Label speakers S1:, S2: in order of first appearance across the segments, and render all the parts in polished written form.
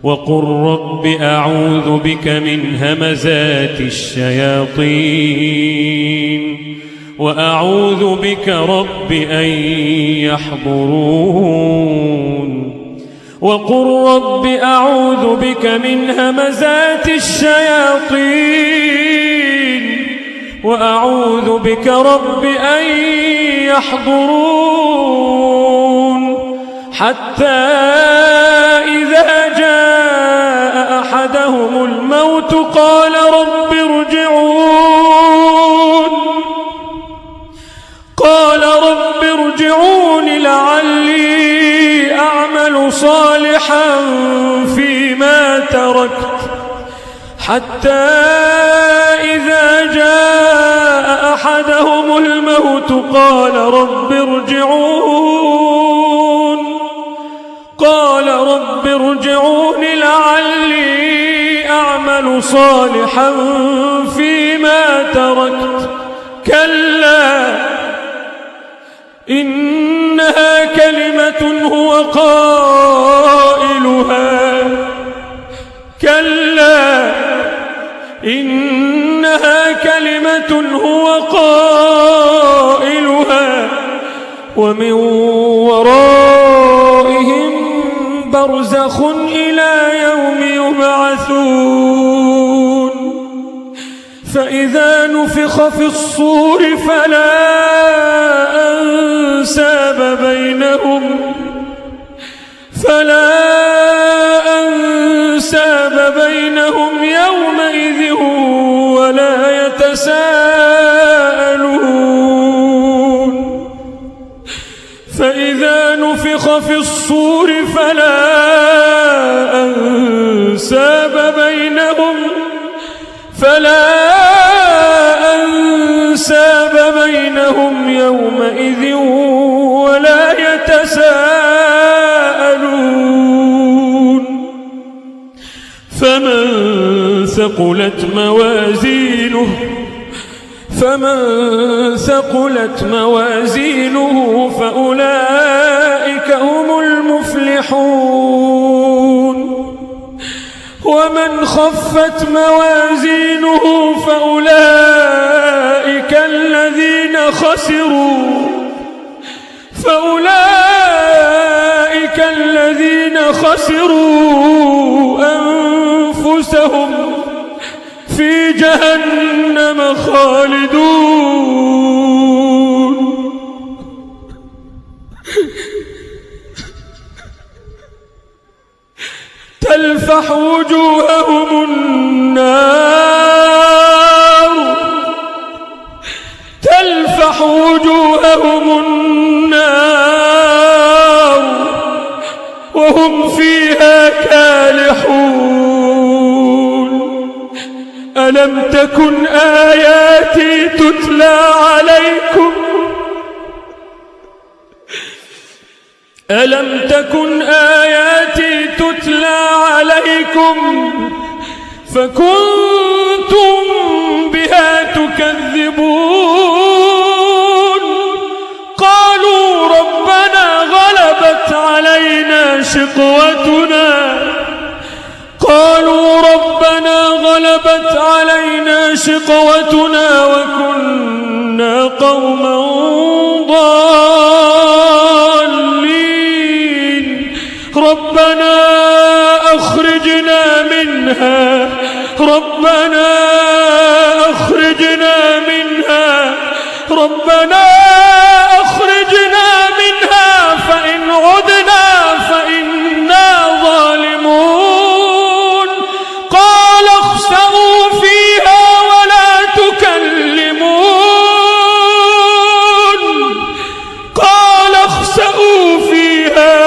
S1: وقل رب أعوذ بك من همزات الشياطين وأعوذ بك رب أن يحضرون وقل رب أعوذ بك من همزات الشياطين وأعوذ بك رب أن يحضرون حتى إذا جاء أحدهم الموت قال رب ارجعون لعلي أعمل صالحا فيما تركت حتى إذا جاء أحدهم الموت قال رب ارجعون لعلي أعمل صالحا فيما تركت كلا إنها كلمة هو قائلها كلا إنها كلمة هو قائلها ومن ورائهم برزخ إلى يوم يبعثون فإذا نفخ في الصور فلا أنساب بينهم يومئذ ولا يتساءلون فإذا نفخ في الصور فلا أنساب بينهم يومئذ ولا يتساءلون فمن ثقلت موازينه فأولئك هم المفلحون ومن خفت موازينه فأولئك الذين خسروا أنفسهم في جهنم خالدون تلفح وجوههم النار وهم فيها كالحون ألم تكن آياتي تتلى عليكم فكنتم بها تكذبون قالوا ربنا غلبت علينا شقوتنا وكنا قوما ضالين ربنا أخرجنا منها فإن عدنا فإنا ظالمون قال اخسئوا فيها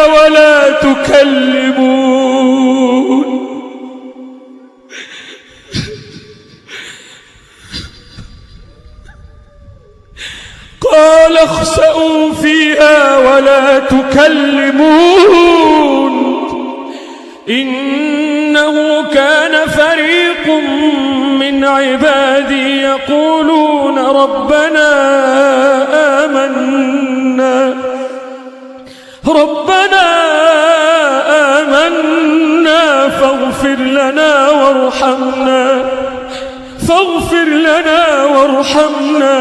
S1: ولا تكلمون قال اخسئوا فيها ولا تكلمون إنه كان فريق من عبادي يقولون ربنا آمنا فاغفر لنا وارحمنا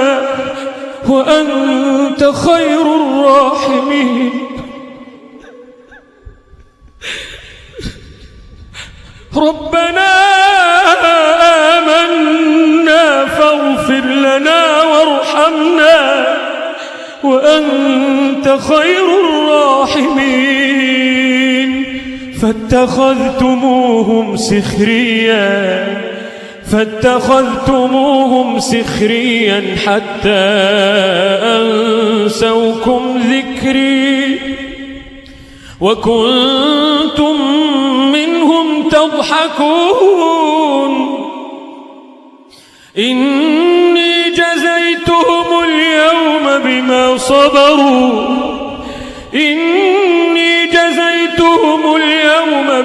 S1: وأنت خير الراحمين. ربنا آمنا فاغفر لنا وارحمنا وأنت خير الراحمين. فاتخذتموهم سخريا حتى أنسوكم ذكري وكنتم منهم تضحكون. إني جزيتهم اليوم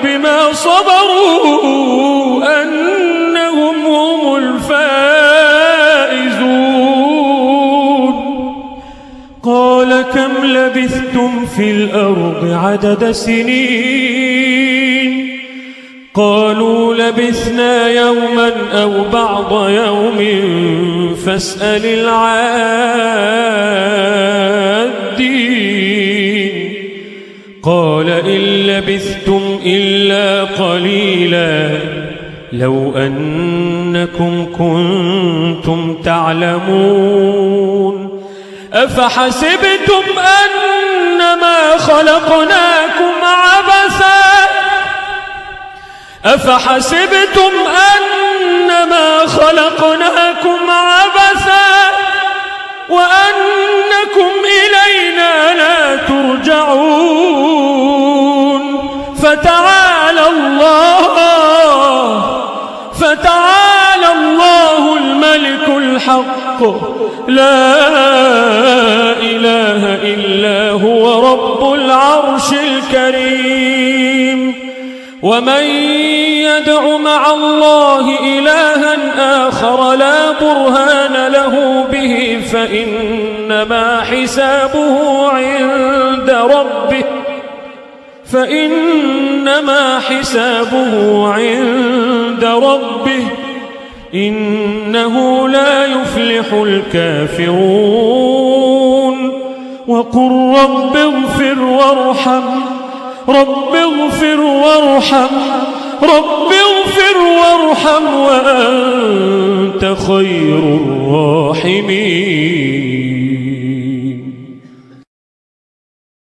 S1: بما صبروا أنهم هم الفائزون. قال كم لبثتم في الأرض عدد سنين؟ قالوا لبثنا يوما أو بعض يوم فاسأل العادين. قال إن لبثتم إلا قليلا لو أنكم كنتم تعلمون. أفحسبتم أنما خلقناكم عبثا وأنكم إلينا لا ترجعون. فتعالى الله الملك الحق لا إله إلا هو رب العرش الكريم. ومن يدع مع الله إلها آخر لا برهان له به فإنما حسابه عند ربه إنه لا يفلح الكافرون. وقل رب اغفر وارحم وأنت خير الراحمين.